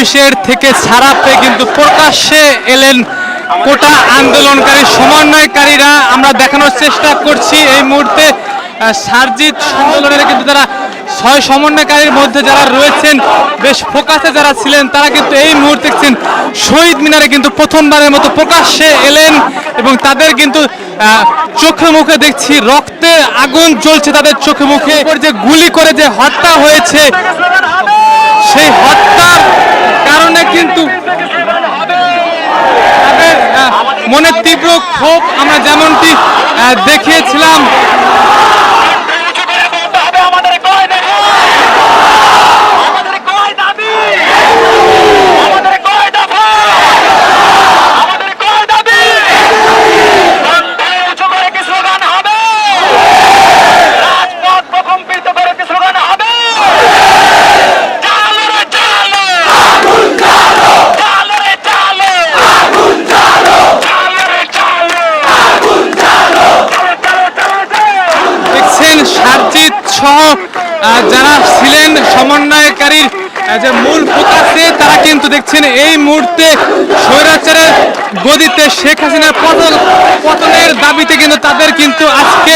পুলিশের থেকে ছাড়া পেয়ে কিন্তু প্রকাশ্যে এলেন কোটা আন্দোলনকারী সমন্বয়কারীরা। আমরা দেখানোর চেষ্টা করছি এই মুহূর্তে সারজিৎ আন্দোলনের কিন্তু যারা 6 সমন্বয়কারীর মধ্যে যারা রয়েছেন বেশ ফোকাসে যারা ছিলেন তারা কিন্তু এই মুহূর্তে শহীদ মিনারে কিন্তু প্রথমবারের মতো প্রকাশ্যে এলেন এবং তাদের কিন্তু চোখে মুখে দেখছি রক্তের আগুন জ্বলছে তাদের চোখে মুখে। যে গুলি করে যে হত্যা হয়েছে সেই হত্যার কারণে কিন্তু তাদের মনে তীব্র ক্ষোভ আমরা যেমনটি দেখিয়েছিলাম। সারজিৎ সহ যারা ছিলেন সমন্বয়কারীর যে মূল ফোকাসে তারা কিন্তু দেখছেন এই মুহূর্তে স্বৈরাচারের গদিতে শেখ হাসিনার পতনের দাবিতে কিন্তু তাদের কিন্তু আজকে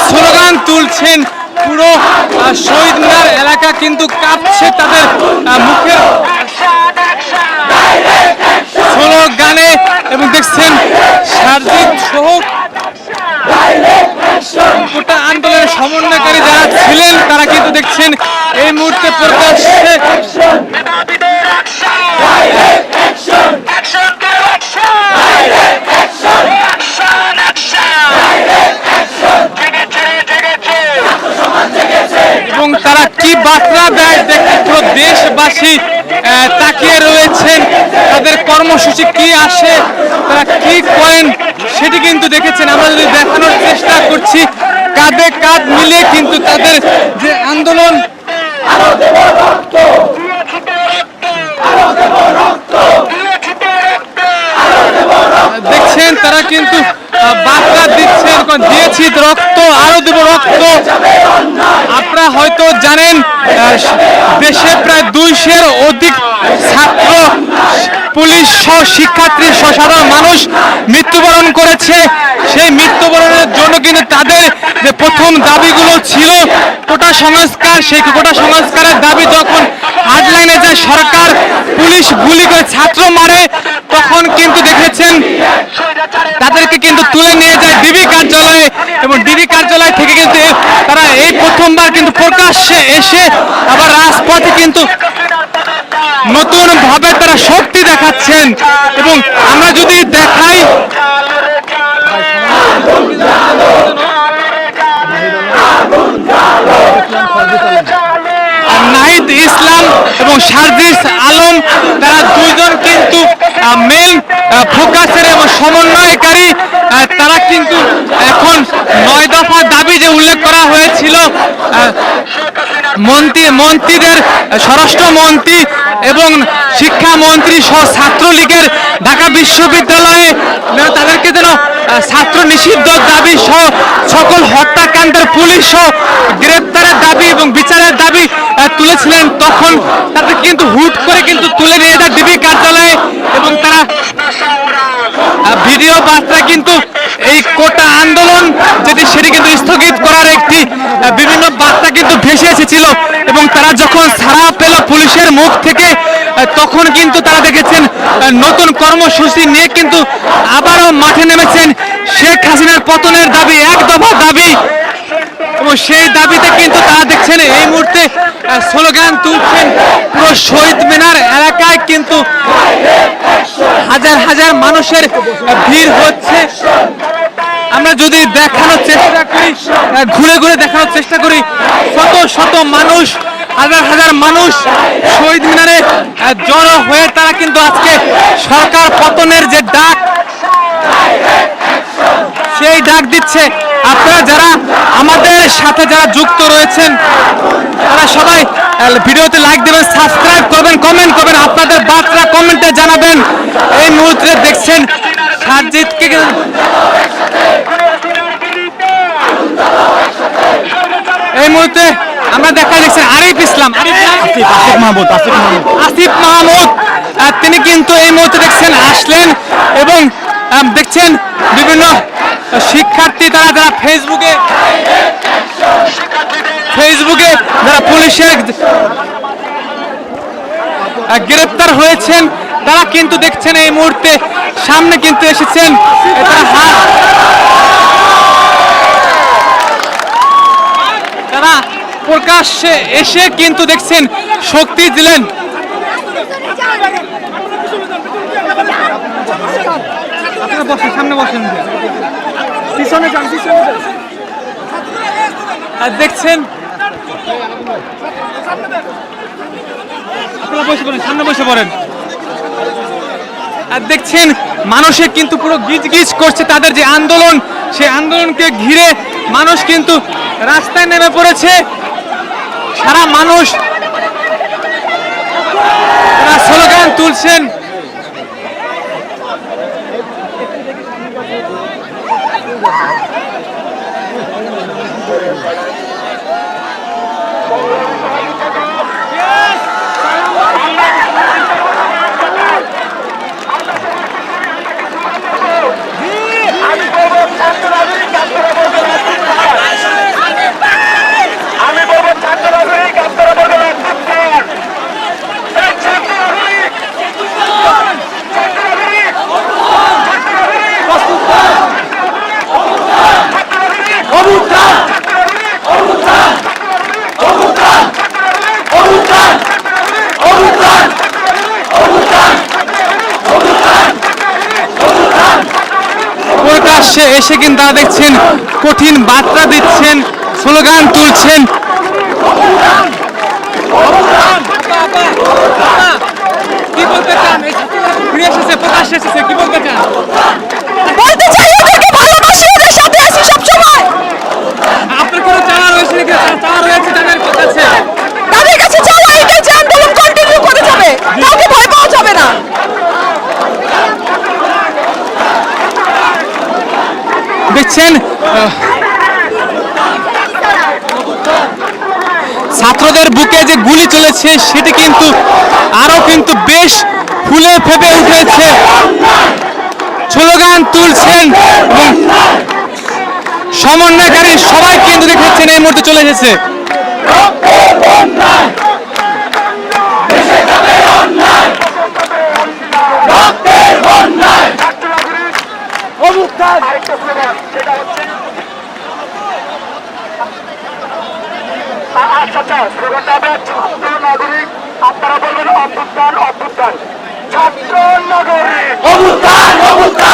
স্লোগান তুলছেন। পুরো শহীদ মিনার এলাকা কিন্তু কাঁপছে তাদের মুখের স্লোগানে এবং দেখছেন সারজিৎ সহ কোটা আন্দোলনের সমন্বয়কারী যারা ছিলেন তারা কিন্তু দেখছেন এই মুহূর্তে প্রকাশ্যে এবং তারা কি বার্তা দেয় দেখতে পুরো দেশবাসী তাকিয়ে রয়েছেন। তাদের কর্মসূচি কি আসে তারা কি করেন সেটি কিন্তু দেখেছেন। আমরা যদি দেখানোর চেষ্টা করছি কাঁধে কাঁধ মিলিয়ে কিন্তু তাদের যে আন্দোলন দেখছেন তারা কিন্তু বার্তা দিচ্ছেন দিয়েছি রক্ত আরো দেব রক্ত। আপনারা হয়তো জানেন দেশে প্রায় 200-এর অধিক ছাত্র পুলিশ সহ শিক্ষার্থী সহ সাধারণ মানুষ মৃত্যুবরণ করেছে। সেই মৃত্যুবরণের জন্য কিন্তু তাদের যে প্রথম দাবিগুলো ছিল কোটা সংস্কার, সেই কোটা সংস্কারের দাবি যখন হার্ডলাইনে যায় সরকার পুলিশ গুলি করে ছাত্র মারে তখন কিন্তু দেখেছেন তাদেরকে কিন্তু তুলে নিয়ে যায় ডিবি কার্যালয়ে এবং ডিবি কার্যালয় থেকে কিন্তু তারা এই প্রথমবার কিন্তু প্রকাশ্যে এসে আবার রাজপথে কিন্তু নতুন ভাবে তারা শক্তি দেখাচ্ছেন। এবং আমরা যদি দেখাই নাহিদ ইসলাম এবং সারজিৎ আলম তারা দুইজন কিন্তু মেন ফোকাসের এবং সমন্বয়কারী। তারা কিন্তু এখন 9 দফা দাবি যে উল্লেখ করা হয়েছিল মন্ত্রীদের স্বরাষ্ট্রমন্ত্রী এবং শিক্ষামন্ত্রী সহ ছাত্রলীগের ঢাকা বিশ্ববিদ্যালয়ে তাদেরকে যেন ছাত্র নিষিদ্ধ দাবি সহ সকল হত্যাকাণ্ডের পুলিশ সহ গ্রেপ্তারের দাবি এবং বিচারের দাবি তুলেছিলেন। তখন তাদের কিন্তু হুট করে কিন্তু তুলে নিয়ে যায় ডিবি কার্যালয়ে এবং তারা ভিডিও বার্তা কিন্তু এই কোটা আন্দোলন যেটি সেটি কিন্তু স্থগিত করার একটি বিভিন্ন বার্তা কিন্তু ভেসে এসেছিল এবং তারা যখন ছাড়া পেল পুলিশের মুখ থেকে তখন কিন্তু তারা দেখেছেন নতুন কর্মসূচি নিয়ে কিন্তু আবারও মাঠে নেমেছেন। শেখ হাসিনার পতনের দাবি 1 দফা দাবি এবং সেই দাবিতে কিন্তু তারা দেখছেন এই মুহূর্তে স্লোগান তুলছেন। পুরো শহীদ মিনার এলাকায় কিন্তু হাজার হাজার মানুষের ভিড় হচ্ছে। আমরা যদি দেখানোর চেষ্টা করি ঘুরে ঘুরে দেখানোর চেষ্টা করি শত শত মানুষ হাজার হাজার মানুষ শহীদ মিনারে জড়ো হয়ে তারা কিন্তু আজকে সরকার পতনের যে ডাক সেই ডাক দিচ্ছে। আপনারা যারা আমাদের সাথে যারা যুক্ত রয়েছেন তারা সবাই ভিডিওতে লাইক দেবেন, সাবস্ক্রাইব করবেন, কমেন্ট করবেন, আপনাদের বার্তা কমেন্টে জানাবেন। এই মুহূর্তে দেখছেন সারজিৎকে এই মুহূর্তে আমরা দেখা দেখছি আরিফ ইসলাম, আসিফ মাহমুদ কিন্তু এই মুহূর্তে দেখছেন আসলেন এবং দেখছেন বিভিন্ন শিক্ষার্থী যারা ফেসবুকে যারা পুলিশের গ্রেপ্তার হয়েছেন তারা কিন্তু দেখছেন এই মুহূর্তে সামনে কিন্তু এসেছেন। তারা প্রকাশ্যে এসে কিন্তু দেখছেন শক্তি দিলেন। সামনে বসেন, পিছনে যান, আর দেখছেন আপনারা বসে পড়েন, সামনে বসে পড়েন। আর দেখছেন মানুষে কিন্তু পুরো গিজ গিজ করছে, তাদের যে আন্দোলন সেই আন্দোলনকে ঘিরে মানুষ কিন্তু রাস্তায় নেমে পড়েছে। সারা মানুষ তারা স্লোগান তুলছেন। প্রকাশ্যে এসে কিন্তু তারা দেখছেন কঠিন বার্তা দিচ্ছেন, স্লোগান তুলছেন। কি বলতে চান? ফিরে এসেছে, প্রকাশ্যে এসেছে, কি বলতে চান? বলতে চাই ওদেরকে ভালোবাসি, ওদের সাথে আছি সব সময়। আপনার কোনো চাওয়া রয়েছে নাকি? চাওয়া রয়েছে তাদের কাছে? তাদের কাছে চাওয়া এটাই যে আন্দোলন কন্টিনিউ করে যাবে, কাউকে ভয় পাওয়া যাবে না। দেখছেন ছাত্রদের বুকে যে গুলি চলেছে সেটি কিন্তু আরো কিন্তু বেশ ফুলে ফেপে উঠেছে, স্লোগান তুলছেন এবং সমন্বয়কারী সবাই কিন্তু দেখেছেন এই মুহূর্তে চলে এসেছে। আপনারা বলবেন অভ্যুত্থান, অভ্যুত্থান, ছাত্র নাগরিক অভ্যুত্থান, অভ্যুত্থান।